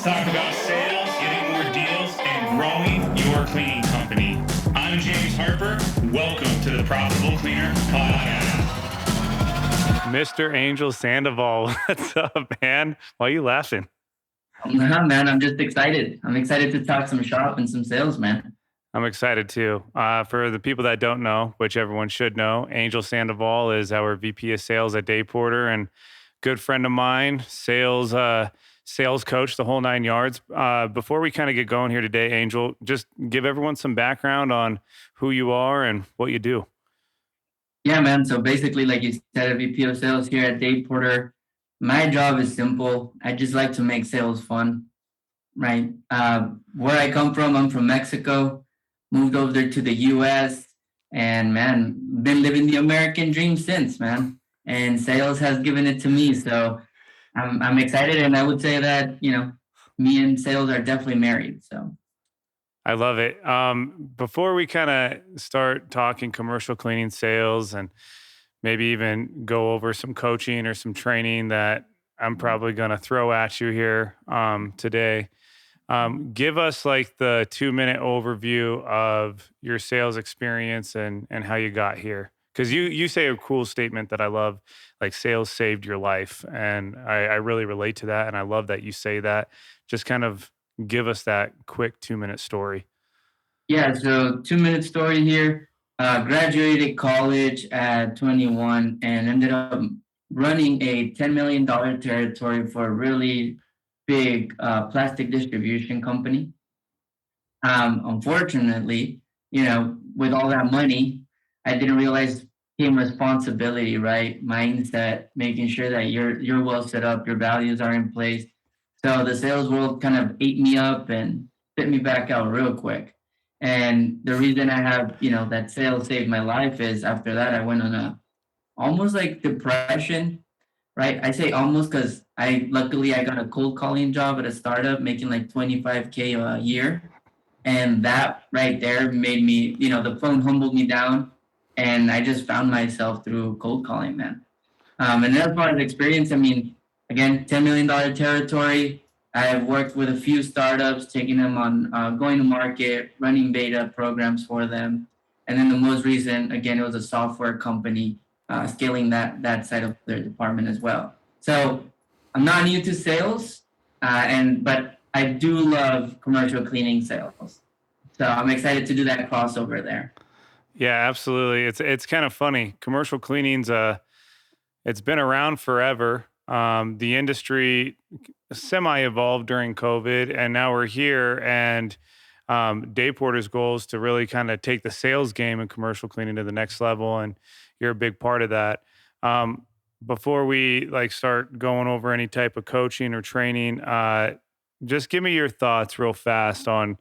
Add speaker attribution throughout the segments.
Speaker 1: talk about sales, getting more deals, and growing your cleaning company. I'm James Harper. Welcome to the Profitable Cleaner Podcast.
Speaker 2: Mr. Angel Sandoval, what's up, man? Why are you laughing?
Speaker 3: Nah, man, I'm just excited. I'm excited to talk some shop and some sales, man.
Speaker 2: I'm excited too. For the people that don't know, which everyone should know, Angel Sandoval is our VP of Sales at Day Porter and good friend of mine, sales coach, the whole nine yards. Before we kind of get going here today, Angel, just give everyone some background on who you are and what you do.
Speaker 3: Yeah, man. So basically, like you said, a VP of sales here at Day Porter. My job is simple. I just like to make sales fun, right? Where I come from, I'm from Mexico, moved over there to the US, and man, been living the American dream since, man. And sales has given it to me. So I'm excited. And I would say that, me and sales are definitely married. So
Speaker 2: I love it. Before we kind of start talking commercial cleaning sales and maybe even go over some coaching or some training that I'm probably going to throw at you here today, give us like the 2-minute overview of your sales experience and how you got here. Because you say a cool statement that I love, like sales saved your life. And I really relate to that. And I love that you say that. Just kind of give us that quick 2-minute story.
Speaker 3: Yeah, so 2-minute story here. Graduated college at 21 and ended up running a $10 million territory for a really big plastic distribution company. Unfortunately, with all that money, I didn't realize came responsibility, right? Mindset, making sure that you're well set up, your values are in place. So the sales world kind of ate me up and spit me back out real quick. And the reason I have, that sales saved my life is after that I went on a almost like depression, right? I say almost because luckily I got a cold calling job at a startup making like 25K a year. And that right there made me, the phone humbled me down and I just found myself through cold calling, man. And as far as experience, I mean, again, $10 million territory. I've worked with a few startups, taking them on going to market, running beta programs for them. And then the most recent, again, it was a software company, scaling that side of their department as well. So I'm not new to sales, but I do love commercial cleaning sales. So I'm excited to do that crossover there.
Speaker 2: Yeah, absolutely. It's kind of funny. Commercial cleaning's it's been around forever. The industry semi-evolved during COVID, and now we're here. And Day Porter's goal is to really kind of take the sales game and commercial cleaning to the next level, and you're a big part of that. Before we start going over any type of coaching or training, just give me your thoughts real fast on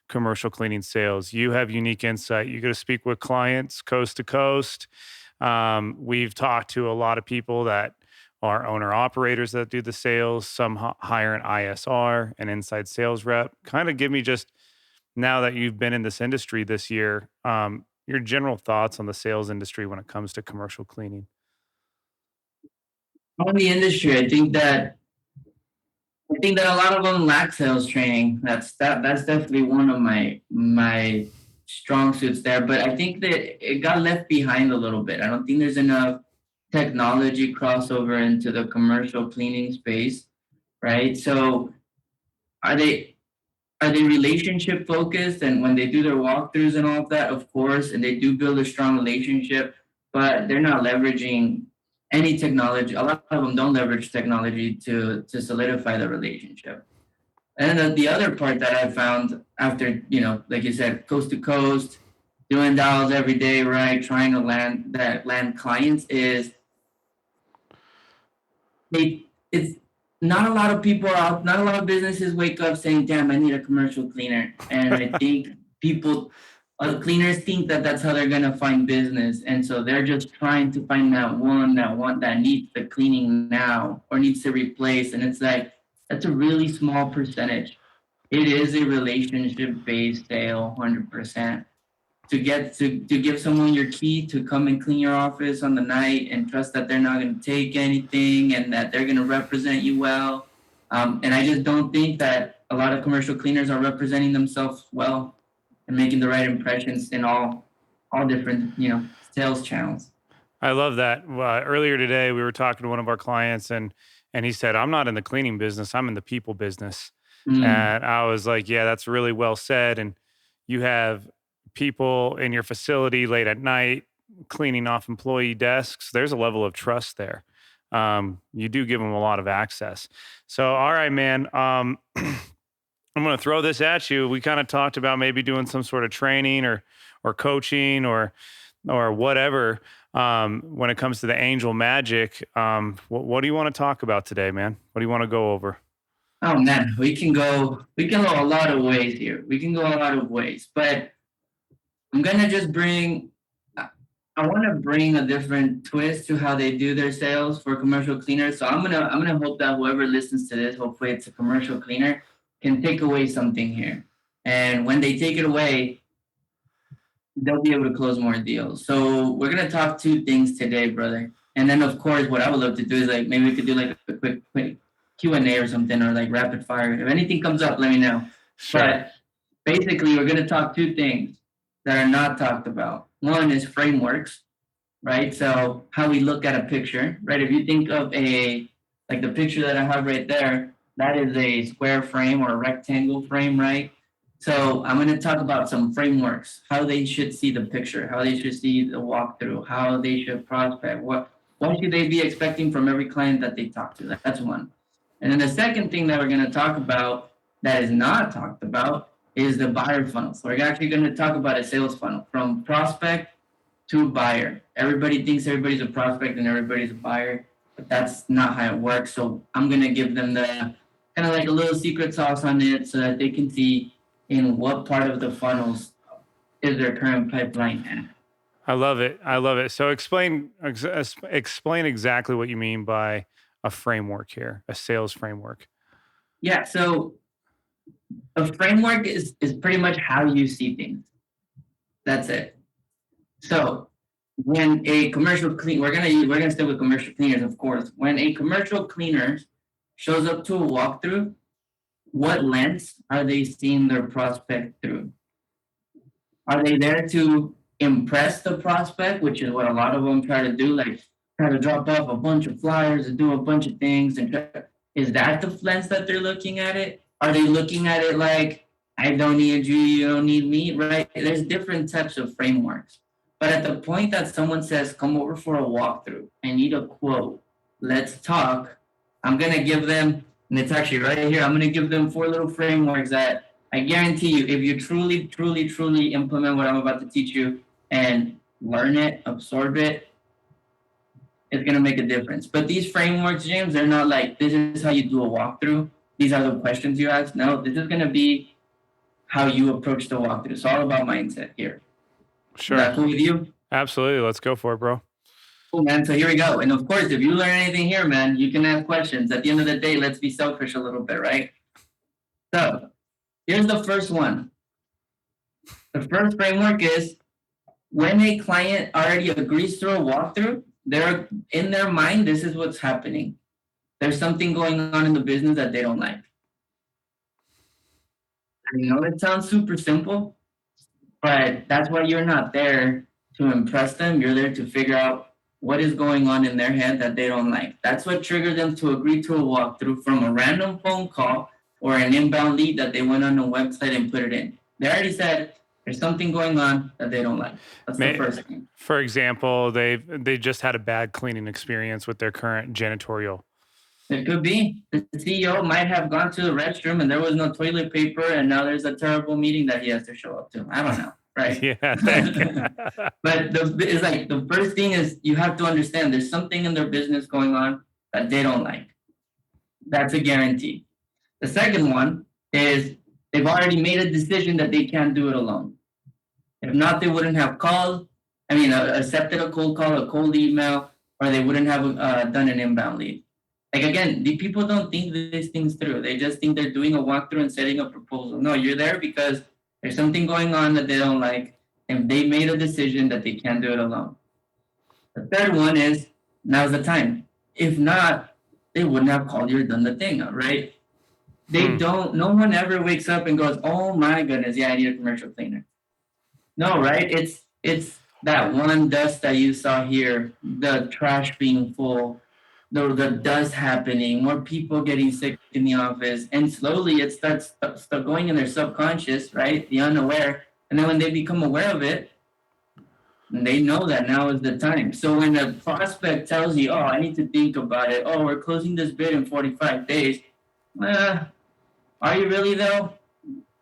Speaker 2: commercial cleaning sales. You have unique insight. You get to speak with clients coast to coast. We've talked to a lot of people that are owner operators that do the sales. Some hire an ISR, an inside sales rep. Kind of give me just, now that you've been in this industry this year, your general thoughts on the sales industry when it comes to commercial cleaning.
Speaker 3: On the industry, I think that a lot of them lack sales training. That's definitely one of my strong suits there. But I think that it got left behind a little bit. I don't think there's enough technology crossover into the commercial cleaning space, right? So are they relationship focused? And when they do their walkthroughs and all of that, of course, and they do build a strong relationship, but they're not leveraging any technology. A lot of them don't leverage technology to solidify the relationship. And then the other part that I found after, like you said, coast to coast, doing dials every day, right? Trying to land clients is it's not a lot of people out, not a lot of businesses wake up saying, damn, I need a commercial cleaner. And I think cleaners think that that's how they're going to find business. And so they're just trying to find that one that needs the cleaning now or needs to replace. And it's like, that's a really small percentage. It is a relationship-based sale, 100%. To give someone your key to come and clean your office on the night and trust that they're not going to take anything and that they're going to represent you well. And I just don't think that a lot of commercial cleaners are representing themselves well and making the right impressions in all different, sales channels.
Speaker 2: I love that. Earlier today, we were talking to one of our clients, and he said, "I'm not in the cleaning business. I'm in the people business."
Speaker 3: Mm,
Speaker 2: And I was like, "Yeah, that's really well said." And you have people in your facility late at night cleaning off employee desks. There's a level of trust there. You do give them a lot of access. So, all right, man. I'm going to throw this at you. We kind of talked about maybe doing some sort of training or coaching or whatever when it comes to the angel magic. What do you want to talk about today, man? What do you want to go over?
Speaker 3: oh man, we can go a lot of ways here. We can go a lot of ways, but I'm gonna just bring. I want to bring a different twist to how they do their sales for commercial cleaners. So I'm gonna hope that whoever listens to this, hopefully it's a commercial cleaner, can take away something here. And when they take it away, they'll be able to close more deals. So we're gonna talk two things today, brother. And then of course, what I would love to do is like maybe we could do like a quick Q&A or something, or like rapid fire. If anything comes up, let me know.
Speaker 2: Sure.
Speaker 3: But basically, we're gonna talk two things that are not talked about. One is frameworks, right? So how we look at a picture, right? If you think of like the picture that I have right there, that is a square frame or a rectangle frame, right? So I'm going to talk about some frameworks, how they should see the picture, how they should see the walkthrough, how they should prospect, what should they be expecting from every client that they talk to. That's one. And then the second thing that we're going to talk about that is not talked about is the buyer funnel. So we're actually going to talk about a sales funnel from prospect to buyer. Everybody thinks everybody's a prospect and everybody's a buyer, but that's not how it works. So I'm gonna give them the kind of like a little secret sauce on it so that they can see in what part of the funnels is their current pipeline at.
Speaker 2: I love it. I love it. So explain exactly what you mean by a framework here, a sales framework.
Speaker 3: Yeah, so a framework is pretty much how you see things. That's it. So when a commercial clean, we're gonna stick with commercial cleaners, of course. When a commercial cleaner shows up to a walkthrough, what lens are they seeing their prospect through? Are they there to impress the prospect, which is what a lot of them try to do, like try to drop off a bunch of flyers and do a bunch of things? Is that the lens that they're looking at it? Are they looking at it like, I don't need you, you don't need me, right? There's different types of frameworks. But at the point that someone says, come over for a walkthrough, I need a quote, let's talk, I'm going to give them, and it's actually right here, I'm going to give them 4 little frameworks that I guarantee you, if you truly, truly, truly implement what I'm about to teach you and learn it, absorb it, it's going to make a difference. But these frameworks, James, they're not like, this is how you do a walkthrough. These are the questions you ask. No, this is going to be how you approach the walkthrough. It's all about mindset here. Is
Speaker 2: Sure.
Speaker 3: that cool with you?
Speaker 2: Absolutely. Let's go for it, bro.
Speaker 3: Cool, man. So here we go. And of course, if you learn anything here, man, you can ask questions. At the end of the day, let's be selfish a little bit, right? So here's the first one. The first framework is when a client already agrees to a walkthrough, they're in their mind, this is what's happening. There's something going on in the business that they don't like. I know it sounds super simple, but that's why you're not there to impress them. You're there to figure out what is going on in their head that they don't like. That's what triggered them to agree to a walkthrough from a random phone call or an inbound lead that they went on a website and put it in. They already said there's something going on that they don't like. That's the first thing.
Speaker 2: For example, they just had a bad cleaning experience with their current janitorial.
Speaker 3: It could be the CEO might have gone to the restroom and there was no toilet paper, and now there's a terrible meeting that he has to show up to. I don't know, right?
Speaker 2: Yeah.
Speaker 3: But it's like the first thing is you have to understand there's something in their business going on that they don't like. That's a guarantee. The second one is they've already made a decision that they can't do it alone. If not, they wouldn't have called. Accepted a cold call, a cold email, or they wouldn't have done an inbound lead. Like again, the people don't think these things through. They just think they're doing a walkthrough and setting a proposal. No, you're there because there's something going on that they don't like, and they made a decision that they can't do it alone. The third one is now's the time. If not, they wouldn't have called you or done the thing, right? They don't, no one ever wakes up and goes, oh my goodness, yeah, I need a commercial cleaner. No, right? It's that one dust that you saw here, the trash being full, the dust happening, more people getting sick in the office, and slowly it starts going in their subconscious, right? The unaware, and then when they become aware of it, they know that now is the time. So when a prospect tells you, "Oh, I need to think about it. Oh, we're closing this bid in 45 days," are you really though?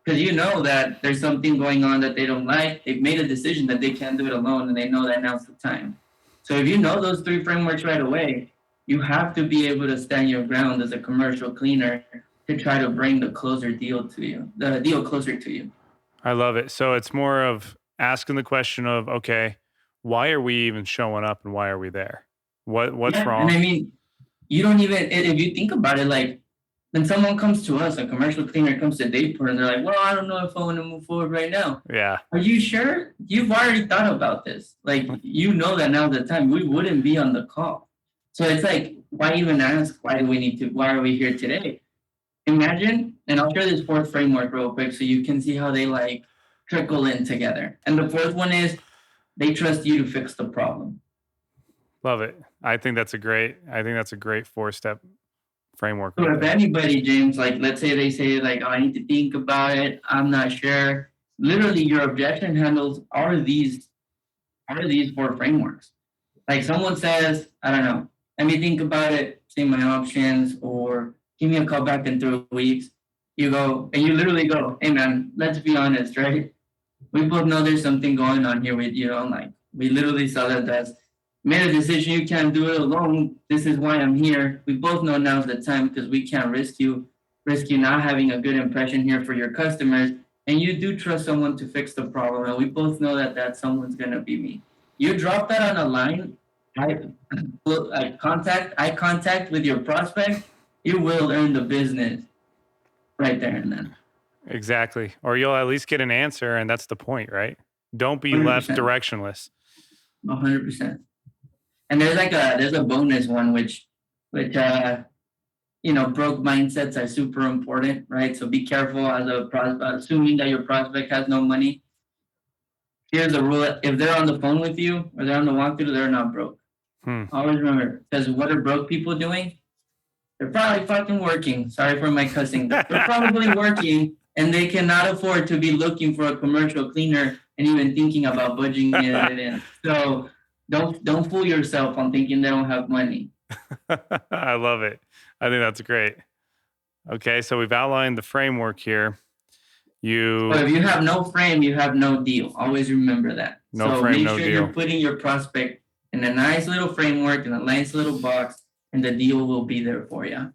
Speaker 3: Because you know that there's something going on that they don't like. They've made a decision that they can't do it alone, and they know that now's the time. So if you know those three frameworks right away, you have to be able to stand your ground as a commercial cleaner to try to bring the deal closer to you.
Speaker 2: I love it. So it's more of asking the question of, okay, why are we even showing up and why are we there? What's
Speaker 3: Yeah, and
Speaker 2: wrong?
Speaker 3: I mean, you don't even if you think about it, like when someone comes to us, a commercial cleaner comes to Dayport, and they're like, "Well, I don't know if I want to move forward right now."
Speaker 2: Yeah.
Speaker 3: Are you sure? You've already thought about this. Like you know that now's the time. We wouldn't be on the call. So it's like, why even ask? Why do we need to? Why are we here today? Imagine, and I'll share this fourth framework real quick so you can see how they like trickle in together. And the fourth one is they trust you to fix the problem.
Speaker 2: Love it. I think that's a great 4-step framework
Speaker 3: So
Speaker 2: right
Speaker 3: if
Speaker 2: there.
Speaker 3: anybody, James, like let's say they say like, oh, I need to think about it, I'm not sure. Literally, your objection handles are these four frameworks. Like someone says, I don't know, let me think about it, see my options, or give me a call back in 3 weeks. You go and you literally go, hey man, let's be honest, right? We both know there's something going on here with you know, like we literally saw that that's made a decision, you can't do it alone. This is why I'm here. We both know now's the time because we can't risk you not having a good impression here for your customers. And you do trust someone to fix the problem. And we both know that that someone's gonna be me. You drop that on a line, eye contact with your prospect, you will earn the business right there and then.
Speaker 2: Exactly. Or you'll at least get an answer, and that's the point, right? Don't be left
Speaker 3: 100%.
Speaker 2: directionless.
Speaker 3: 100%. And there's a bonus one which broke mindsets are super important, right? So be careful as a prospect, assuming that your prospect has no money. Here's the rule: if they're on the phone with you or they're on the walkthrough, they're not broke.
Speaker 2: Hmm.
Speaker 3: Always remember, because what are broke people doing? They're probably fucking working. Sorry for my cussing. They're probably working, and they cannot afford to be looking for a commercial cleaner and even thinking about budging it in. So don't fool yourself on thinking they don't have money.
Speaker 2: I love it. I think that's great. Okay, so we've outlined the framework here.
Speaker 3: But if you have no frame, you have no deal. Always remember that.
Speaker 2: No
Speaker 3: So
Speaker 2: frame,
Speaker 3: make
Speaker 2: no
Speaker 3: sure
Speaker 2: deal.
Speaker 3: you're putting your prospect in a nice little framework, in a nice little box, and the deal will be there for you.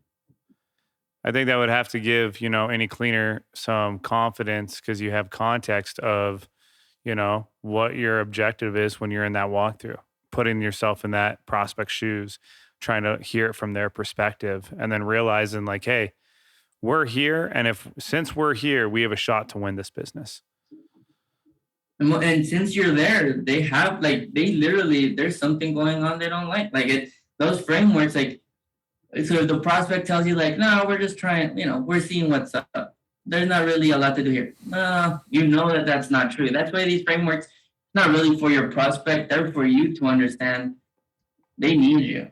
Speaker 2: I think that would have to give, any cleaner some confidence because you have context of, what your objective is when you're in that walkthrough, putting yourself in that prospect's shoes, trying to hear it from their perspective, and then realizing like, hey, we're here. And since we're here, we have a shot to win this business.
Speaker 3: And since you're there, they literally there's something going on they don't like. Those frameworks, like so if the prospect tells you like, no, we're just trying, we're seeing what's up. There's not really a lot to do here. No, you know that that's not true. That's why these frameworks not really for your prospect. They're for you to understand they need you.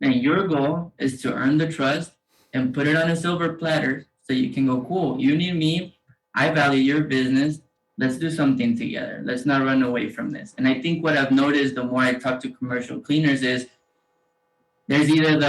Speaker 3: And your goal is to earn the trust and put it on a silver platter so you can go, cool, you need me. I value your business. Let's do something together. Let's not run away from this. And I think what I've noticed the more I talk to commercial cleaners is there's either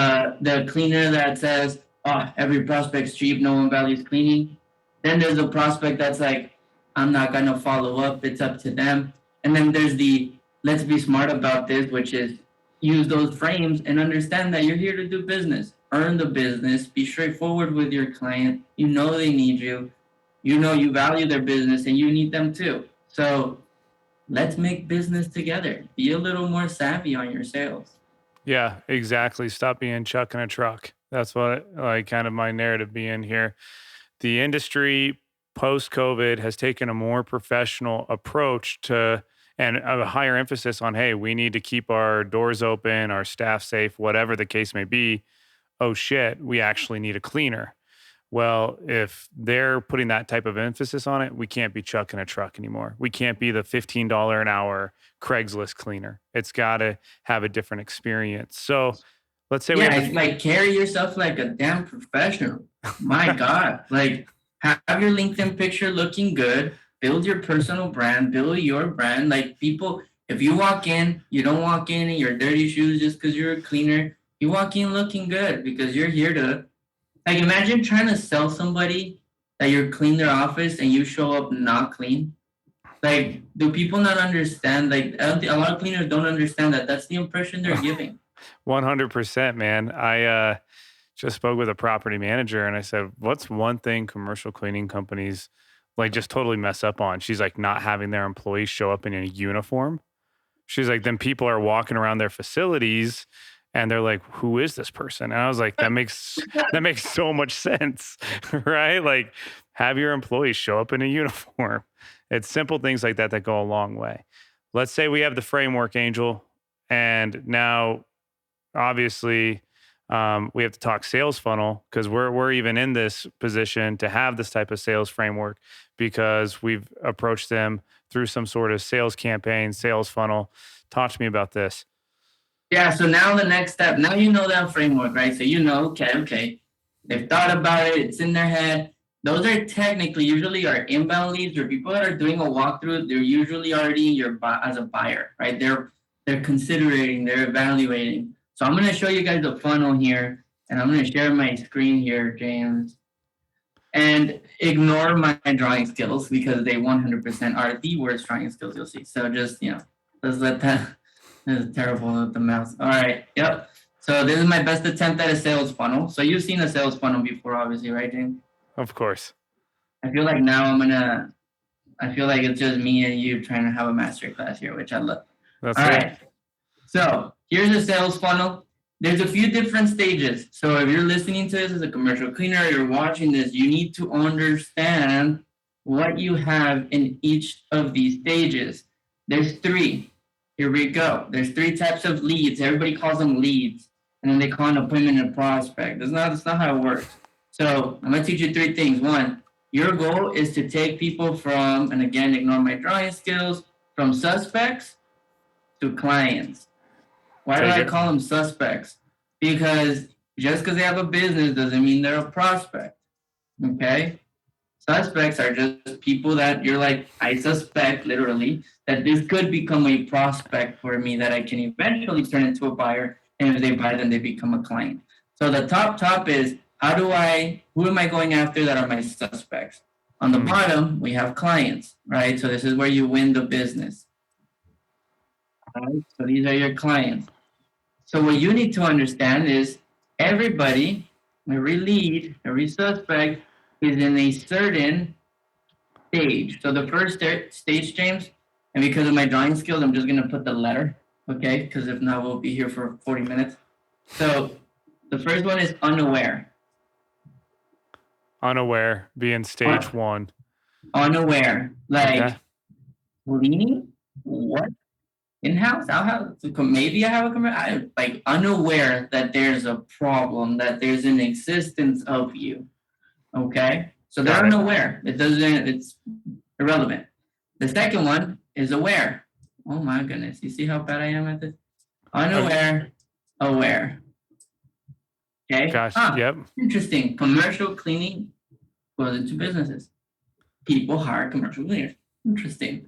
Speaker 3: the cleaner that says, oh, every prospect's cheap, no one values cleaning. Then there's the prospect that's like, I'm not going to follow up. It's up to them. And then there's the let's be smart about this, which is use those frames and understand that you're here to do business, earn the business, be straightforward with your client. You know they need you. You know you value their business and you need them too. So let's make business together. Be a little more savvy on your sales.
Speaker 2: Yeah, exactly. Stop being Chuck in a truck. That's what like kind of my narrative being here. The industry post COVID has taken a more professional approach to and a higher emphasis on, hey, we need to keep our doors open, our staff safe, whatever the case may be. Oh shit, we actually need a cleaner. Well, if they're putting that type of emphasis on it, we can't be chucking a truck anymore. We can't be the $15 an hour Craigslist cleaner. It's got to have a different experience. So let's say we
Speaker 3: Yeah,
Speaker 2: have
Speaker 3: it's like carry yourself like a damn professional. My God, like have your LinkedIn picture looking good, build your personal brand, build your brand. Like people, if you walk in, you don't walk in your dirty shoes just because you're a cleaner. You walk in looking good because you're here to, like, imagine trying to sell somebody that you're clean their office and you show up not clean. Like, do people not understand? Like, I don't think, a lot of cleaners don't understand that that's the impression they're giving.
Speaker 2: 100%, man. I just spoke with a property manager and I said, what's one thing commercial cleaning companies like just totally mess up on? She's like, not having their employees show up in a uniform. She's like, then people are walking around their facilities and they're like, who is this person? And I was like, that makes so much sense, right? Like, have your employees show up in a uniform. It's simple things like that that go a long way. Let's say we have the framework, Angel, and now obviously we have to talk sales funnel because we're even in this position to have this type of sales framework because we've approached them through some sort of sales campaign, sales funnel. Talk to me about this.
Speaker 3: Yeah, so now the next step, now you know that framework, right? So you know, okay, they've thought about it, it's in their head. Those are technically usually are inbound leads or people that are doing a walkthrough. They're usually already as a buyer, right? They're considering, they're evaluating. So I'm going to show you guys the funnel here, and I'm going to share my screen here, James, and ignore my drawing skills because they 100% are the worst drawing skills you'll see. So just let's let that. This is terrible with the mouse. All right. Yep. So this is my best attempt at a sales funnel. So you've seen a sales funnel before, obviously, right, James?
Speaker 2: Of course.
Speaker 3: I feel like now I feel like it's just me and you trying to have a master class here, which I love.
Speaker 2: That's
Speaker 3: All
Speaker 2: it.
Speaker 3: right. So here's a sales funnel. There's a few different stages. So if you're listening to this as a commercial cleaner, you're watching this, you need to understand what you have in each of these stages. There's 3. Here we go. There's 3 types of leads. Everybody calls them leads, and then they call an appointment a prospect. That's not how it works. So I'm gonna teach you 3 things. 1, your goal is to take people from, and again, ignore my drawing skills, from suspects to clients. Why do I call them suspects? Because just because they have a business doesn't mean they're a prospect. Okay? Suspects are just people that you're like, I suspect literally that this could become a prospect for me that I can eventually turn into a buyer. And if they buy, then they become a client. So the top is who am I going after that are my suspects? On the bottom, we have clients, right? So this is where you win the business. All right? So these are your clients. So what you need to understand is everybody, every lead, every suspect is in a certain stage. So the first stage, James, and because of my drawing skills, I'm just going to put the letter, okay? Because if not, we'll be here for 40 minutes. So the first one is unaware.
Speaker 2: Unaware being stage 1.
Speaker 3: Unaware. Like,
Speaker 2: Okay.
Speaker 3: leaning? What? In-house, outhouse, maybe I have a like unaware that there's a problem, that there's an existence of you. Okay, so they're unaware. It's irrelevant. The second one is aware. Oh my goodness, you see how bad I am at this? Unaware, aware. Okay.
Speaker 2: Gosh. Yep.
Speaker 3: Interesting. Commercial cleaning goes into businesses. People hire commercial cleaners. Interesting,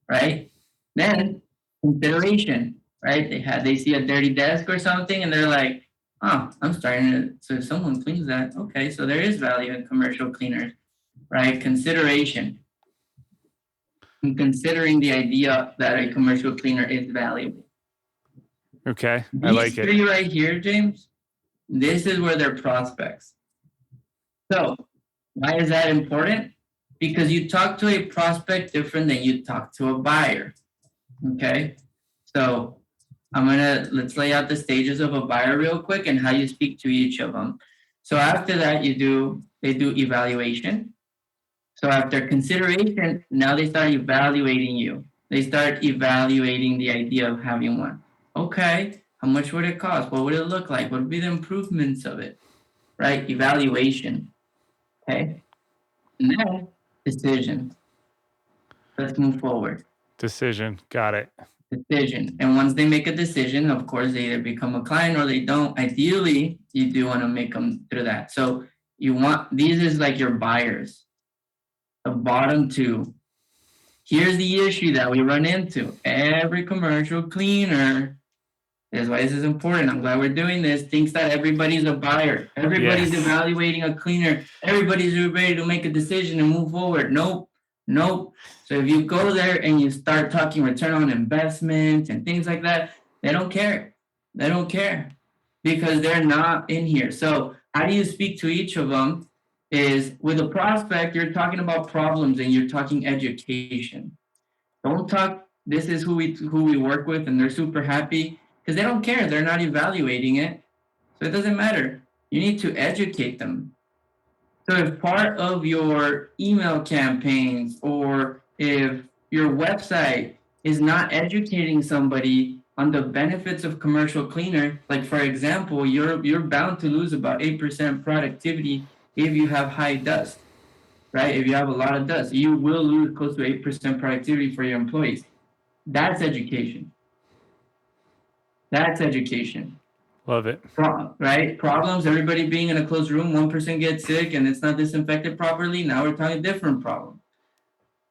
Speaker 3: right? Then consideration, right? They see a dirty desk or something and they're like, oh, I'm starting to, so if someone cleans that, okay, so there is value in commercial cleaners, right? Consideration. And considering the idea that a commercial cleaner is valuable.
Speaker 2: Okay, I like it.
Speaker 3: These 3 right here, James, this is where they're prospects. So why is that important? Because you talk to a prospect different than you talk to a buyer. Okay, so let's lay out the stages of a buyer real quick and how you speak to each of them. So after that, they do evaluation. So after consideration, now they start evaluating you. They start evaluating the idea of having one. Okay, how much would it cost? What would it look like? What would be the improvements of it? Right, evaluation. Okay. Now, decision. Let's move forward.
Speaker 2: Decision. Got it.
Speaker 3: Decision. And once they make a decision, of course, they either become a client or they don't. Ideally, you do want to make them through that. So you want, these is like your buyers. The bottom two. Here's the issue that we run into. Every commercial cleaner, that's why this is important. I'm glad we're doing this. Thinks that everybody's a buyer. Everybody's
Speaker 2: Yes.
Speaker 3: evaluating a cleaner. Everybody's ready to make a decision and move forward. Nope. Nope. So if you go there and you start talking return on investment and things like that, they don't care. They don't care because they're not in here. So how do you speak to each of them? Is with a prospect, you're talking about problems and you're talking education. Don't talk. This is who we work with, and they're super happy because they don't care. They're not evaluating it, so it doesn't matter. You need to educate them. So if part of your email campaigns or if your website is not educating somebody on the benefits of commercial cleaner, like for example, you're bound to lose about 8% productivity if you have high dust, right? If you have a lot of dust, you will lose close to 8% productivity for your employees. That's education. That's education.
Speaker 2: Love it.
Speaker 3: Right? Problems, everybody being in a closed room, one person gets sick and it's not disinfected properly. Now we're talking a different problem.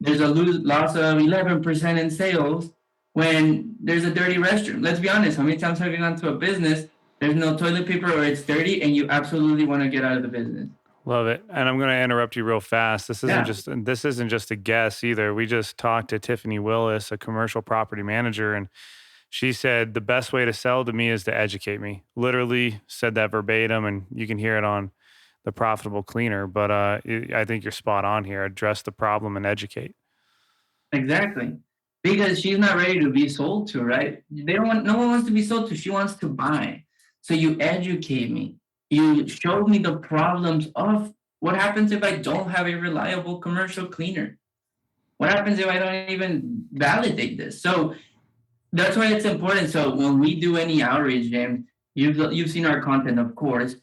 Speaker 3: There's a loss of 11% in sales when there's a dirty restroom. Let's be honest. How many times have you gone to a business, there's no toilet paper or it's dirty and you absolutely want to get out of the business?
Speaker 2: Love it. And I'm going to interrupt you real fast. This isn't just a guess either. We just talked to Tiffany Willis, a commercial property manager, and she said the best way to sell to me is to educate me. Literally said that verbatim, and you can hear it on the Profitable Cleaner. But I think you're spot on here. Address the problem and educate.
Speaker 3: Exactly. Because she's not ready to be sold to, right? No one wants to be sold to. She wants to buy. So you educate me. You showed me the problems of what happens if I don't have a reliable commercial cleaner. What happens if I don't even validate this? So that's why it's important. So when we do any outreach, James, you've seen our content, of course.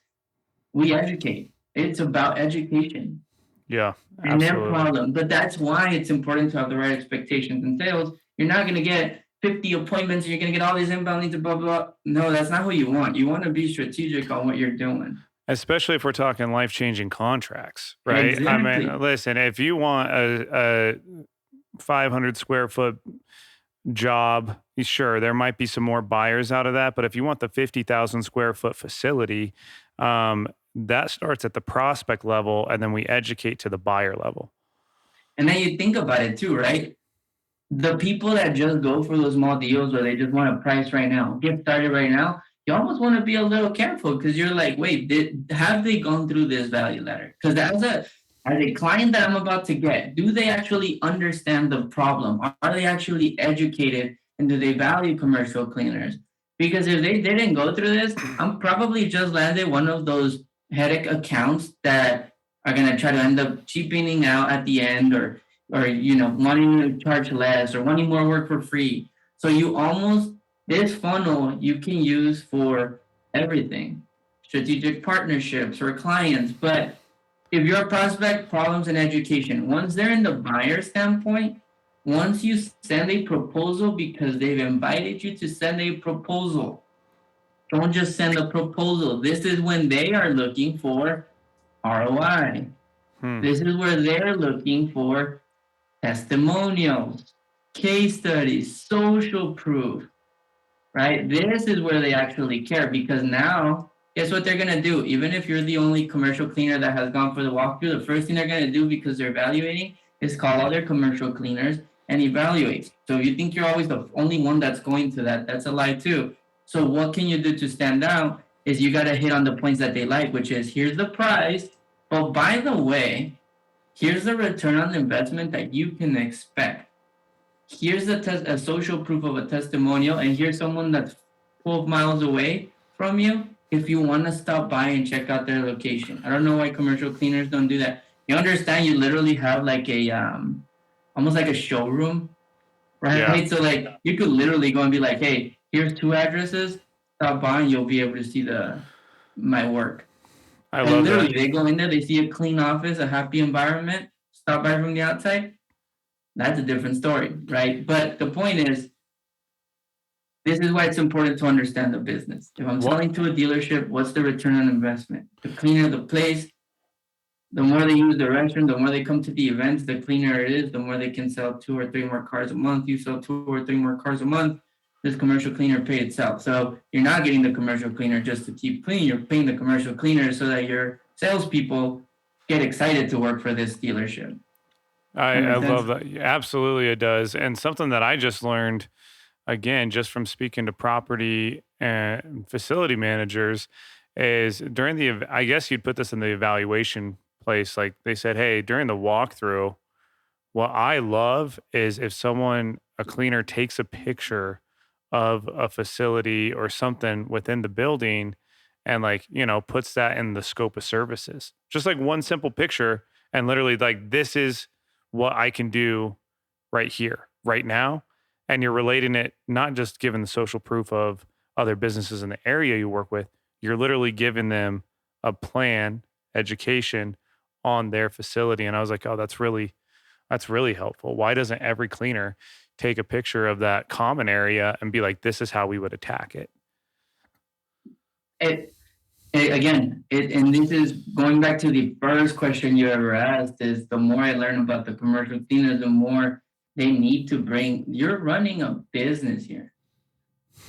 Speaker 3: We educate. It's about education.
Speaker 2: Yeah,
Speaker 3: And their
Speaker 2: absolutely.
Speaker 3: problem. But that's why it's important to have the right expectations in sales. You're not going to get 50 appointments. You're going to get all these inbound leads, blah, blah, blah. No, that's not what you want. You want to be strategic on what you're doing.
Speaker 2: Especially if we're talking life-changing contracts, right?
Speaker 3: Exactly.
Speaker 2: I mean, listen, if you want a 500 square foot job, sure, there might be some more buyers out of that. But if you want the 50,000 square foot facility, that starts at the prospect level and then we educate to the buyer level.
Speaker 3: And then you think about it too, right? The people that just go for those small deals or they just want a price right now, get started right now, you almost want to be a little careful because you're like, wait, have they gone through this value ladder? Because as a client that I'm about to get, do they actually understand the problem? Are they actually educated and do they value commercial cleaners? Because if they didn't go through this, I'm probably just landed one of those headache accounts that are gonna try to end up cheapening out at the end or wanting to charge less or wanting more work for free. So you almost this funnel you can use for everything, strategic partnerships for clients. But if you're a prospect, problems and education. Once they're in the buyer standpoint, once you send a proposal because they've invited you to send a proposal, don't just send a proposal. This is when they are looking for ROI. This is where they're looking for testimonials, case studies, social proof, right? This is where they actually care because now, guess what they're going to do? Even if you're the only commercial cleaner that has gone for the walkthrough, the first thing they're going to do because they're evaluating is call other commercial cleaners and evaluate. So if you think you're always the only one that's going to that, that's a lie too. So what can you do to stand out is you got to hit on the points that they like, which is here's the price. But by the way, here's the return on investment that you can expect. Here's a social proof of a testimonial, and here's someone that's 12 miles away from you. If you want to stop by and check out their location, I don't know why commercial cleaners don't do that. You understand? You literally have like a almost like a showroom, right?
Speaker 2: Yeah.
Speaker 3: So like you could literally go and be like, hey, here's 2 addresses. Stop by, and you'll be able to see my work.
Speaker 2: I
Speaker 3: And
Speaker 2: love
Speaker 3: literally,
Speaker 2: that.
Speaker 3: they go in there, they see a clean office, a happy environment, stop by from the outside. That's a different story, right? But the point is, this is why it's important to understand the business. If I'm
Speaker 2: What
Speaker 3: selling to a dealership, what's the return on investment? The cleaner the place, the more they use the restroom, the more they come to the events, the cleaner it is, the more they can sell 2 or 3 more cars a month. You sell 2 or 3 more cars a month, this commercial cleaner paid itself. So you're not getting the commercial cleaner just to keep clean. You're paying the commercial cleaner so that your salespeople get excited to work for this dealership. That
Speaker 2: I
Speaker 3: makes sense?
Speaker 2: love that. Absolutely, it does. And something that I just learned again, just from speaking to property and facility managers, is during I guess you'd put this in the evaluation place. Like they said, hey, during the walkthrough, what I love is if a cleaner takes a picture of a facility or something within the building and like, puts that in the scope of services. Just like one simple picture and literally like this is what I can do right here, right now. And you're relating it not just giving the social proof of other businesses in the area you work with, you're literally giving them a plan, education on their facility. And I was like, oh, that's really helpful. Why doesn't every cleaner take a picture of that common area and be like, this is how we would attack it?
Speaker 3: It, and this is going back to the first question you ever asked, is the more I learn about the commercial cleaners, the more they need to bring, you're running a business here.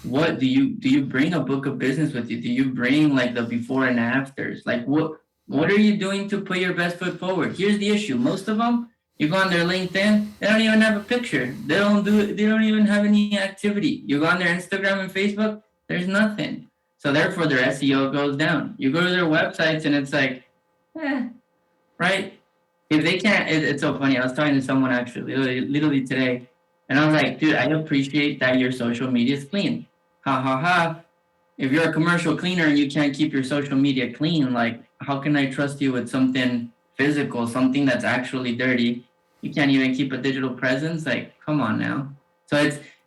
Speaker 3: What do you bring a book of business with you? Do you bring like the before and afters? Like what are you doing to put your best foot forward? Here's the issue. Most of them, you go on their LinkedIn, they don't even have a picture. They don't even have any activity. You go on their Instagram and Facebook, there's nothing. So therefore their SEO goes down. You go to their websites and it's like, right? If they can't, it's so funny. I was talking to someone actually literally today, and I was like, dude, I appreciate that your social media is clean. Ha ha ha. If you're a commercial cleaner and you can't keep your social media clean, like, how can I trust you with something physical, something that's actually dirty? You can't even keep a digital presence. Like, come on now. So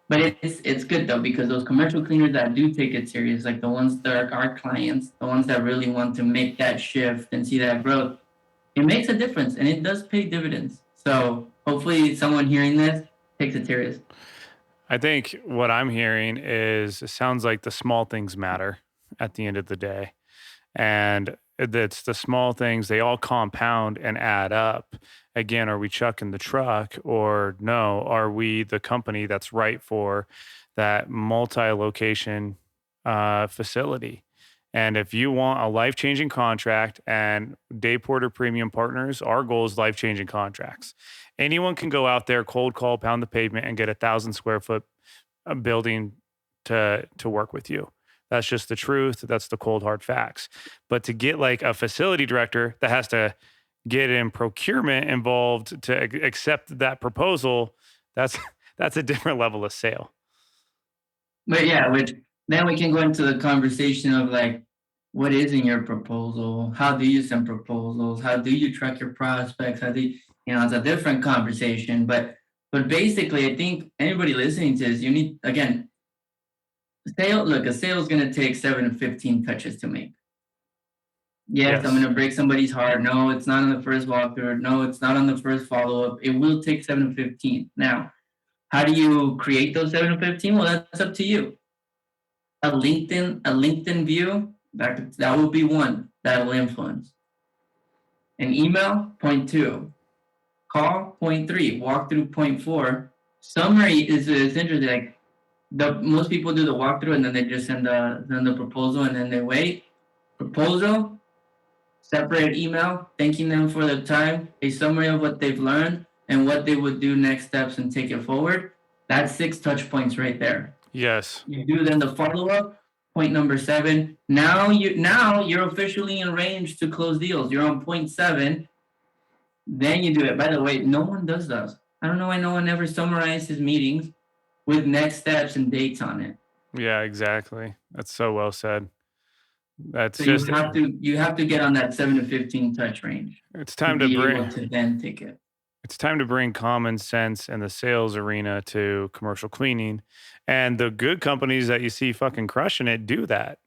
Speaker 3: it's good though, because those commercial cleaners that do take it serious, like the ones that are our clients, the ones that really want to make that shift and see that growth, it makes a difference and it does pay dividends. So hopefully someone hearing this takes it serious.
Speaker 2: I think what I'm hearing is it sounds like the small things matter at the end of the day. And it's the small things, they all compound and add up. Again, are we chucking the truck or no? Are we the company that's right for that multi-location facility? And if you want a life-changing contract and Day Porter Premium Partners, our goal is life-changing contracts. Anyone can go out there, cold call, pound the pavement, and get 1,000 square foot building to work with you. That's just the truth. That's the cold hard facts. But to get like a facility director that has to get in procurement involved to accept that proposal, that's that's a different level of sale.
Speaker 3: But yeah, which then we can go into the conversation of like, what is in your proposal? How do you send proposals? How do you track your prospects? How do you, it's a different conversation. But basically, I think anybody listening to this, you need, again, a sale is gonna take 7 to 15 touches to make. Yes, I'm
Speaker 2: Yes.
Speaker 3: gonna break somebody's heart. No, it's not on the first walkthrough. No, it's not on the first follow-up. It will take 7 to 15. Now, how do you create those 7 to 15? Well, that's up to you. A LinkedIn view, that will be one that will influence. An email, point two. Call, point three. Walkthrough, point four. Summary is interesting. Like most people do the walkthrough and then they just send the proposal and then they wait. Proposal, separate email, thanking them for their time, a summary of what they've learned and what they would do next steps and take it forward. That's 6 touch points right there.
Speaker 2: Yes.
Speaker 3: You do then the follow-up, point number 7. Now you're officially in range to close deals. You're on point 7. Then you do it. By the way, no one does those. I don't know why no one ever summarizes meetings with next steps and dates on it.
Speaker 2: Yeah, exactly. That's so well said. That's
Speaker 3: So
Speaker 2: just
Speaker 3: you have to get on that 7 to 15 touch range
Speaker 2: it's
Speaker 3: to
Speaker 2: time to
Speaker 3: be
Speaker 2: bring
Speaker 3: able to then take it.
Speaker 2: it's time to bring common sense in the sales arena to commercial cleaning. And the good companies that you see fucking crushing it do that.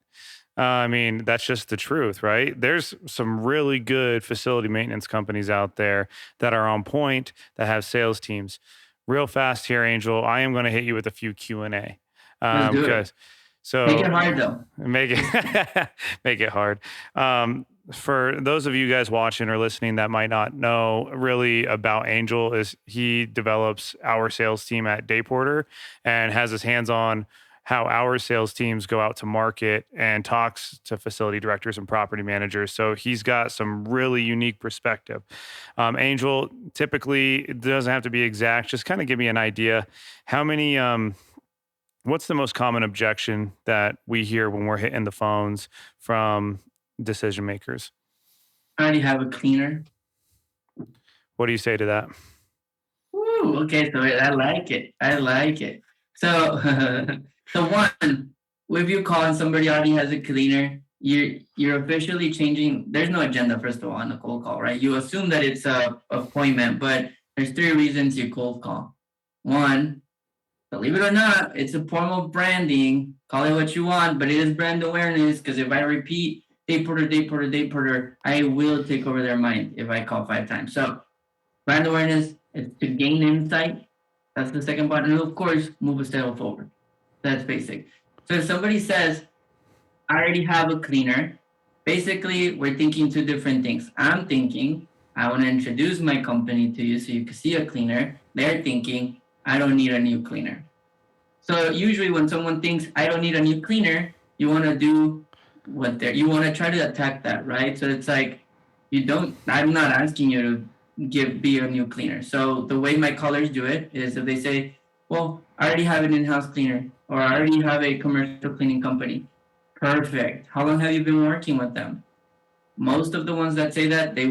Speaker 2: I mean, that's just the truth, right? There's some really good facility maintenance companies out there that are on point, that have sales teams. Real fast here, Angel. I am going to hit you with a few Q&A.
Speaker 3: Let's do it.
Speaker 2: Because
Speaker 3: Make it
Speaker 2: so
Speaker 3: hard though.
Speaker 2: make it make it hard. For those of you guys watching or listening that might not know really about Angel, is he develops our sales team at Dayporter and has his hands on how our sales teams go out to market and talks to facility directors and property managers. So he's got some really unique perspective. Angel, typically it doesn't have to be exact. Just kind of give me an idea. How many? What's the most common objection that we hear when we're hitting the phones from decision makers?
Speaker 3: I already have a cleaner.
Speaker 2: What do you say to that?
Speaker 3: Ooh, okay, so I like it. I like it. So, so one, if you call and somebody already has a cleaner, you're officially changing. There's no agenda, first of all, on the cold call, right? You assume that it's a appointment, but there's three reasons you cold call. One, believe it or not, it's a form of branding. Call it what you want, but it is brand awareness. Because if I repeat Dayporter, I will take over their mind if I call 5 times. So brand awareness is to gain insight. That's the second part. And of course, move a sale forward. That's basic. So if somebody says, I already have a cleaner, basically we're thinking two different things. I'm thinking, I want to introduce my company to you so you can see a cleaner. They're thinking, I don't need a new cleaner. So usually when someone thinks I don't need a new cleaner, you want to do you want to try to attack that, right? So it's like I'm not asking you to be a new cleaner. So the way my callers do it is if they say, well, I already have an in-house cleaner or I already have a commercial cleaning company. Perfect. How long have you been working with them? Most of the ones that say that they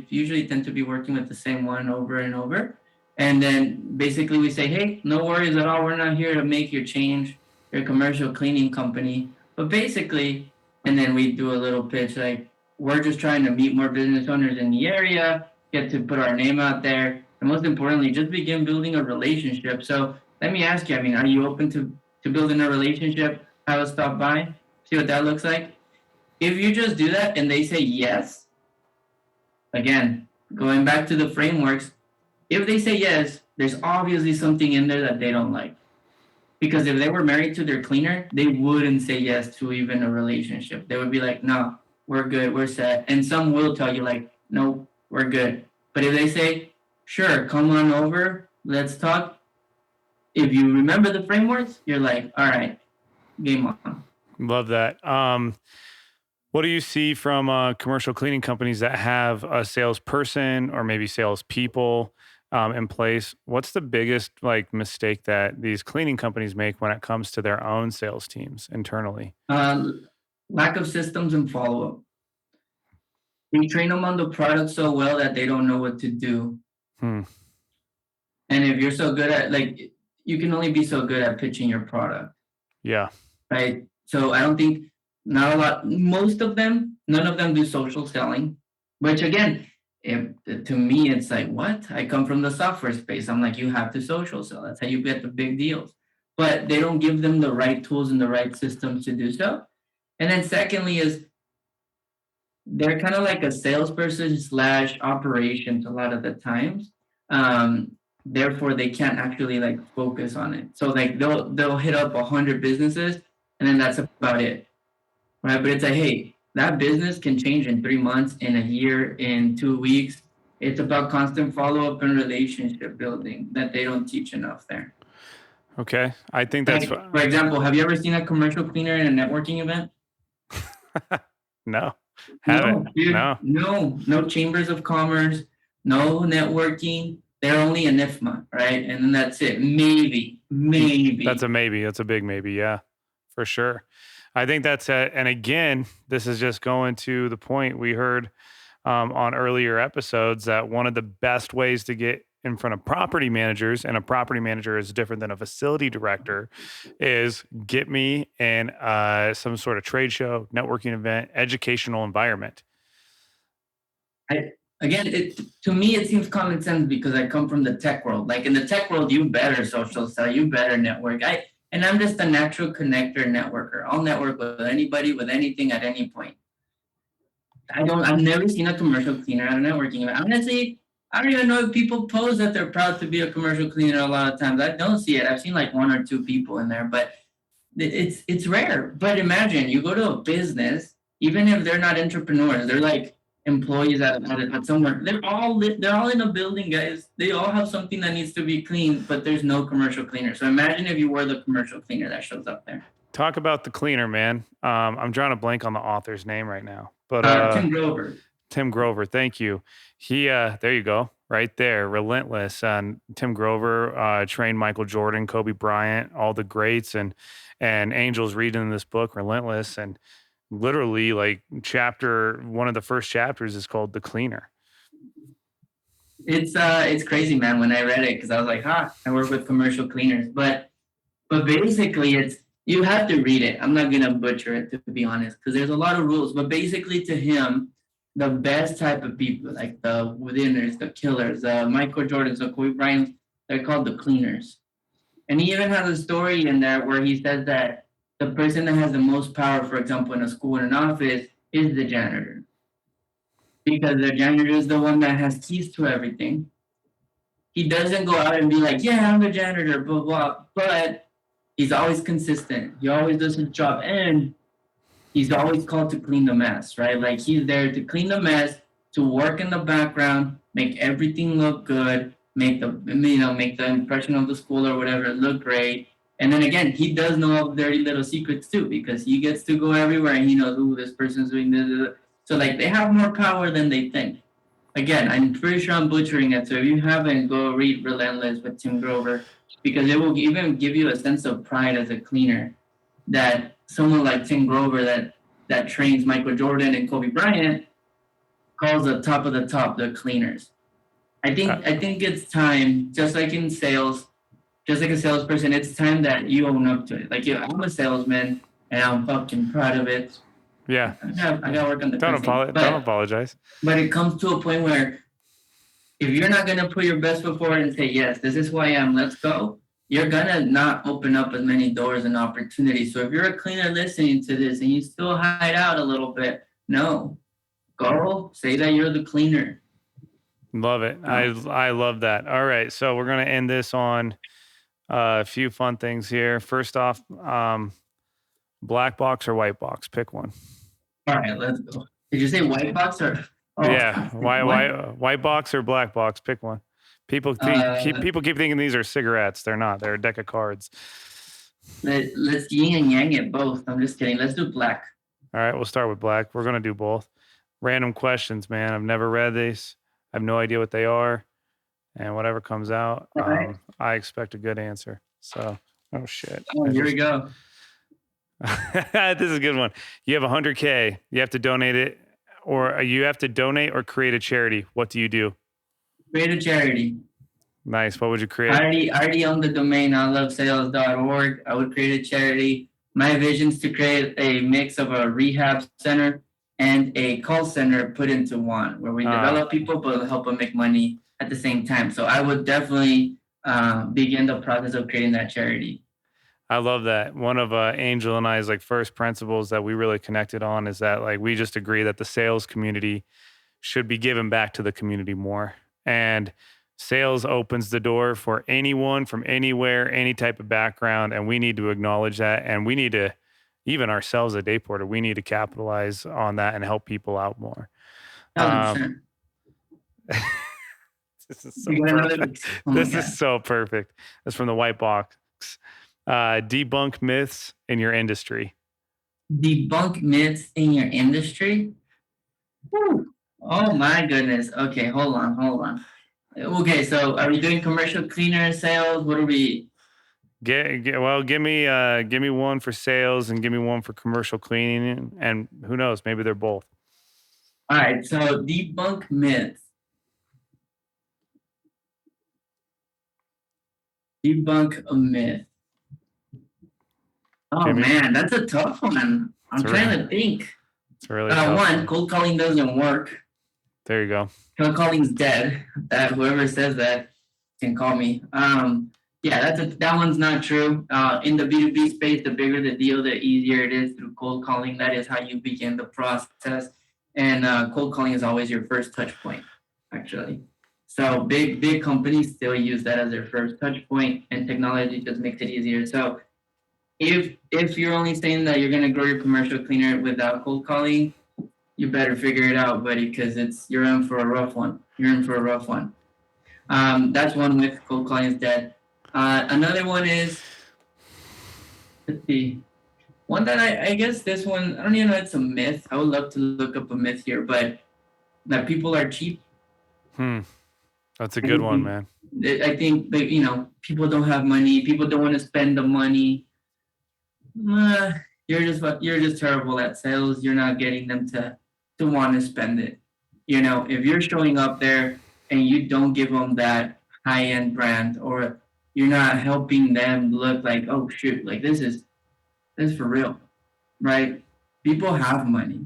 Speaker 3: usually tend to be working with the same one over and over. And then basically we say, hey, no worries at all. We're not here to make your change your commercial cleaning company. But basically, and then we do a little pitch like, we're just trying to meet more business owners in the area, get to put our name out there. And most importantly, just begin building a relationship. So let me ask you, I mean, are you open to building a relationship? Have a stop by, see what that looks like? If you just do that and they say yes, again, going back to the frameworks, if they say yes, there's obviously something in there that they don't like. Because if they were married to their cleaner, they wouldn't say yes to even a relationship. They would be like, no, we're good, we're set. And some will tell you like, no, we're good. But if they say, sure, come on over, let's talk. If you remember the frameworks, you're like, all right, game on.
Speaker 2: Love that. What do you see from commercial cleaning companies that have a salesperson or maybe salespeople in place? What's the biggest like mistake that these cleaning companies make when it comes to their own sales teams internally?
Speaker 3: Lack of systems and follow-up. We train them on the product so well that they don't know what to do. And if you're so good at like, you can only be so good at pitching your product.
Speaker 2: Yeah.
Speaker 3: Right. So I don't think most of them, none of them do social selling, which again, to me, it's like, what? I come from the software space. I'm like, you have to social sell. That's how you get the big deals. But they don't give them the right tools and the right systems to do so. And then secondly is they're kind of like a salesperson / operations a lot of the times. Therefore, they can't actually like focus on it. So like they'll hit up 100 businesses and then that's about it. Right. But it's like, hey, that business can change in 3 months, in a year, in 2 weeks. It's about constant follow-up and relationship building that they don't teach enough there.
Speaker 2: Okay. I think that's
Speaker 3: for example, have you ever seen a commercial cleaner in a networking event?
Speaker 2: No.
Speaker 3: No, dude,
Speaker 2: No.
Speaker 3: no chambers of commerce, no networking. They're only an IFMA, right? And then that's it. Maybe.
Speaker 2: That's a maybe. That's a big maybe. Yeah, for sure. I think that's it. And again, this is just going to the point we heard on earlier episodes that one of the best ways to get in front of property managers, and a property manager is different than a facility director, is get me in some sort of trade show, networking event, educational environment.
Speaker 3: To me, it seems common sense because I come from the tech world. Like in the tech world, you better social sell, you better network. And I'm just a natural connector networker. I'll network with anybody, with anything at any point. I've never seen a commercial cleaner at a networking event. Honestly, I don't even know if people pose that they're proud to be a commercial cleaner a lot of times. I don't see it. I've seen like one or two people in there, but it's rare. But imagine you go to a business, even if they're not entrepreneurs, they're like employees at somewhere. They're all in a building, guys. They all have something that needs to be cleaned, but there's no commercial cleaner. So imagine if you were the commercial cleaner that shows up there.
Speaker 2: Talk about the cleaner, man. I'm drawing a blank on the author's name right now, but
Speaker 3: Tim Grover.
Speaker 2: Tim Grover, thank you. He, there you go, right there, relentless. And Tim Grover trained Michael Jordan, Kobe Bryant, all the greats, and Angels reading this book, Relentless, and literally, like one of the first chapters is called The Cleaner.
Speaker 3: It's crazy, man. When I read it, because I was like, I work with commercial cleaners, but basically, you have to read it. I'm not gonna butcher it, to be honest, because there's a lot of rules. But basically, to him, the best type of people, like the winners, the killers, Michael Jordans, the Kobe Bryant, they're called the cleaners. And he even has a story in there where he says that the person that has the most power, for example, in a school and an office, is the janitor. Because the janitor is the one that has keys to everything. He doesn't go out and be like, yeah, I'm the janitor, blah, blah. But he's always consistent. He always does his job. And he's always called to clean the mess, right? Like he's there to clean the mess, to work in the background, make everything look good, make the impression of the school or whatever look great. And then again, he does know all the dirty little secrets too, because he gets to go everywhere and he knows, this person's doing this. So like they have more power than they think. Again, I'm pretty sure I'm butchering it. So if you haven't, go read Relentless with Tim Grover, because it will even give you a sense of pride as a cleaner that someone like Tim Grover that trains Michael Jordan and Kobe Bryant calls the top of the top the cleaners. I think it's time, just like in sales, just like a salesperson, it's time that you own up to it. Like I'm a salesman and I'm fucking proud of it.
Speaker 2: Yeah.
Speaker 3: I gotta work on the
Speaker 2: don't apologize.
Speaker 3: But it comes to a point where if you're not gonna put your best foot forward and say, yes, this is who I am, let's go, you're gonna not open up as many doors and opportunities. So if you're a cleaner listening to this and you still hide out a little bit, no, go say that you're the cleaner.
Speaker 2: Love it. I love that. All right, so we're gonna end this on a few fun things here. First off, black box or white box? Pick one.
Speaker 3: All right, let's go. Did you say white box or?
Speaker 2: Oh, yeah, white box or black box? Pick one. People keep thinking these are cigarettes. They're not. They're a deck of cards.
Speaker 3: Let's yin and yang it both. I'm just kidding. Let's do black.
Speaker 2: All right, we'll start with black. We're gonna do both. Random questions, man. I've never read these. I have no idea what they are, and whatever comes out, right. I expect a good answer. So, oh shit.
Speaker 3: Here we go.
Speaker 2: This is a good one. You have $100K. You have to donate it, or you have to donate or create a charity. What do you do?
Speaker 3: Create a charity.
Speaker 2: Nice. What would you create?
Speaker 3: I already own the domain ilovesales.org. I would create a charity. My vision is to create a mix of a rehab center and a call center put into one, where we develop people but help them make money at the same time. So I would definitely begin the process of creating that charity.
Speaker 2: I love that. One of Angel and I's like first principles that we really connected on is that like we just agree that the sales community should be given back to the community more. And sales opens the door for anyone from anywhere, any type of background, and we need to acknowledge that. And we need to, even ourselves at Dayporter, we need to capitalize on that and help people out more. This is so perfect. This is so perfect. That's from the white box. Debunk myths in your industry.
Speaker 3: Debunk myths in your industry? Woo. Oh my goodness. Okay, hold on. Okay, so are we doing commercial cleaner sales? What are we?
Speaker 2: Well, give me one for sales and give me one for commercial cleaning, and who knows, maybe they're both.
Speaker 3: All right, so debunk myths. Debunk a myth. Oh man, that's a tough one. I'm trying to think.
Speaker 2: It's really tough
Speaker 3: one. Cold calling doesn't work.
Speaker 2: There you go.
Speaker 3: Cold calling's dead. That whoever says that can call me. Yeah, that one's not true. In the B2B space, the bigger the deal, the easier it is through cold calling. That is how you begin the process. And cold calling is always your first touch point, actually. So big companies still use that as their first touch point, and technology just makes it easier. So if you're only saying that you're gonna grow your commercial cleaner without cold calling, you better figure it out, buddy, because you're in for a rough one. You're in for a rough one. That's one with cold calling is dead. Another one is, let's see, one that I guess this one, I don't even know it's a myth. I would love to look up a myth here, but that people are cheap.
Speaker 2: That's a
Speaker 3: I
Speaker 2: good one,
Speaker 3: think,
Speaker 2: man.
Speaker 3: I think that, people don't have money. People don't want to spend the money. You're just terrible at sales. You're not getting them to want to spend it. If you're showing up there and you don't give them that high end brand, or you're not helping them look like, oh shoot, like this is for real, right? People have money.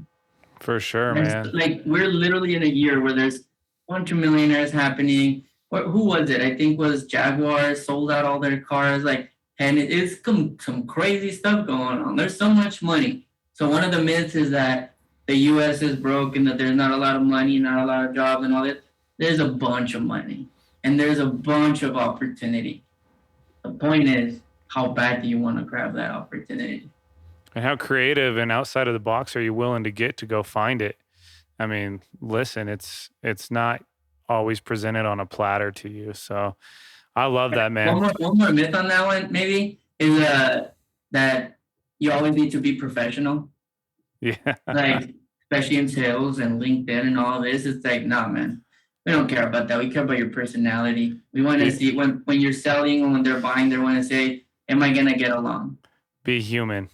Speaker 2: For sure,
Speaker 3: There's
Speaker 2: man.
Speaker 3: like we're literally in a year where there's a bunch of millionaires happening. Who was it? I think was Jaguar sold out all their cars. Like, and it's some crazy stuff going on. There's so much money. So one of the myths is that the U.S. is broke and that there's not a lot of money, not a lot of jobs, and all that. There's a bunch of money and there's a bunch of opportunity. The point is, how bad do you want to grab that opportunity?
Speaker 2: And how creative and outside of the box are you willing to get to go find it? I mean, listen, it's not always presented on a platter to you. So I love that,
Speaker 3: One
Speaker 2: man.
Speaker 3: more, one more myth on that one, maybe, is that you always need to be professional.
Speaker 2: Yeah.
Speaker 3: Like, especially in sales and LinkedIn and all this, it's like, nah, man, we don't care about that. We care about your personality. We want to
Speaker 2: Be,
Speaker 3: see when you're selling and when they're buying, they want to say, am I gonna get along?
Speaker 2: be human.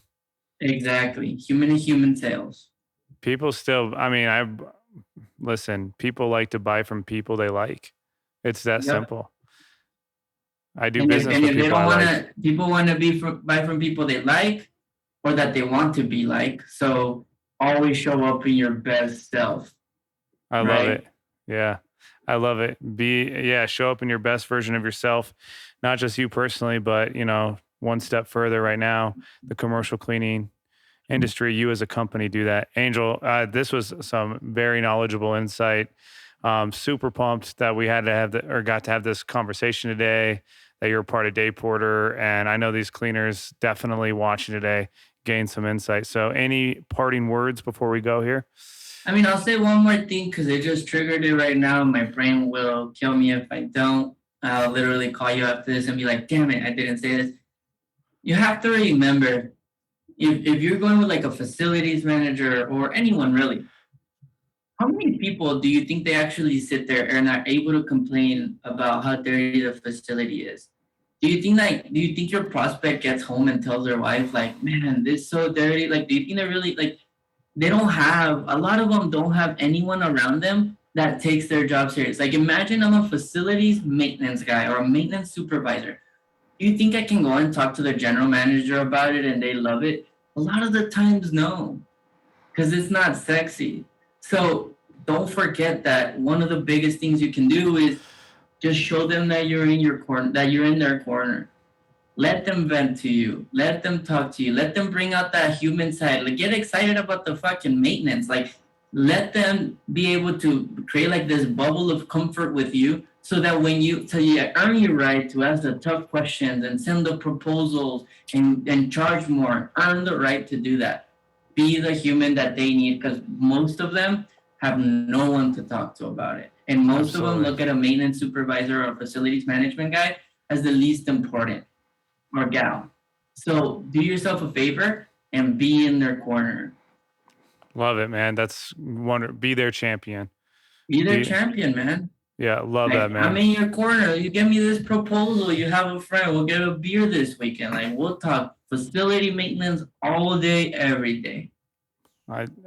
Speaker 3: Exactly, human to human sales.
Speaker 2: People still, I mean, listen, people like to buy from people they like. It's that
Speaker 3: Yep.
Speaker 2: simple. I do
Speaker 3: And if,
Speaker 2: business
Speaker 3: and
Speaker 2: with
Speaker 3: if they
Speaker 2: people I
Speaker 3: don't want
Speaker 2: like.
Speaker 3: to, people want to buy from people they like or that they want to be like. So always show up in your best self,
Speaker 2: I love
Speaker 3: right?
Speaker 2: it. Yeah. I love it. Show up in your best version of yourself, not just you personally, but, one step further right now, the commercial cleaning industry, you as a company do that. Angel, this was some very knowledgeable insight. Super pumped that we had to have got to have this conversation today, that you're a part of Day Porter. And I know these cleaners definitely watching today gain some insight. So any parting words before we go here?
Speaker 3: I mean, I'll say one more thing because it just triggered it right now. My brain will kill me if I don't. I'll literally call you after this and be like, damn it, I didn't say this. You have to remember, if you're going with like a facilities manager or anyone really, how many people do you think they actually sit there and are able to complain about how dirty the facility is? Do you think your prospect gets home and tells their wife, like, man, this is so dirty? Like, do you think they're really like they don't have a lot of them don't have anyone around them that takes their job serious. Like imagine I'm a facilities maintenance guy or a maintenance supervisor. Do you think I can go and talk to the general manager about it and they love it? A lot of the times no, because it's not sexy. So don't forget that one of the biggest things you can do is just show them that you're in your corner, that you're in their corner. Let them vent to you. Let them talk to you. Let them bring out that human side. Like get excited about the fucking maintenance. Like let them be able to create like this bubble of comfort with you so that so you earn your right to ask the tough questions and send the proposals and charge more. Earn the right to do that. Be the human that they need because most of them have no one to talk to about it. And most of them
Speaker 2: Absolutely.
Speaker 3: look at a maintenance supervisor or facilities management guy as the least important or gal. So do yourself a favor and be in their corner.
Speaker 2: Love it, man. That's wonder. Be their champion.
Speaker 3: Be their
Speaker 2: Be,
Speaker 3: champion, man.
Speaker 2: yeah, love that,
Speaker 3: Like I'm
Speaker 2: man.
Speaker 3: in your corner. You give me this proposal. You have a friend. We'll get a beer this weekend. Like we'll talk facility maintenance all day, every day.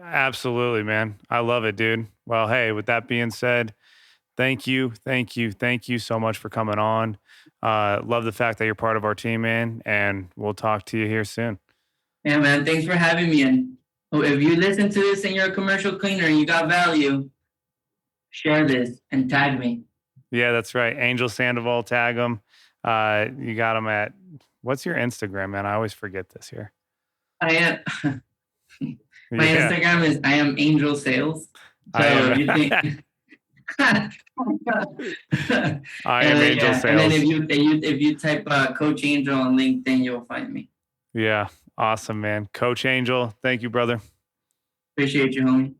Speaker 2: Absolutely, man. I love it, dude. Well, hey, with that being said, thank you, thank you, thank you so much for coming on. Love the fact that you're part of our team, man, and we'll talk to you here soon.
Speaker 3: Yeah, man. Thanks for having me. And if you listen to this and you're a commercial cleaner and you got value, share this and tag me.
Speaker 2: Yeah, that's right. Angel Sandoval, tag him. You got them at, what's your Instagram, man? I always forget this here.
Speaker 3: I am. My
Speaker 2: Yeah.
Speaker 3: Instagram is I am Angel Sales. So
Speaker 2: I am.
Speaker 3: if you think.
Speaker 2: I am
Speaker 3: then,
Speaker 2: Angel
Speaker 3: and then
Speaker 2: Sales.
Speaker 3: if you type Coach Angel on LinkedIn, you'll find me.
Speaker 2: Yeah. Awesome, man. Coach Angel. Thank you, brother.
Speaker 3: Appreciate you, homie.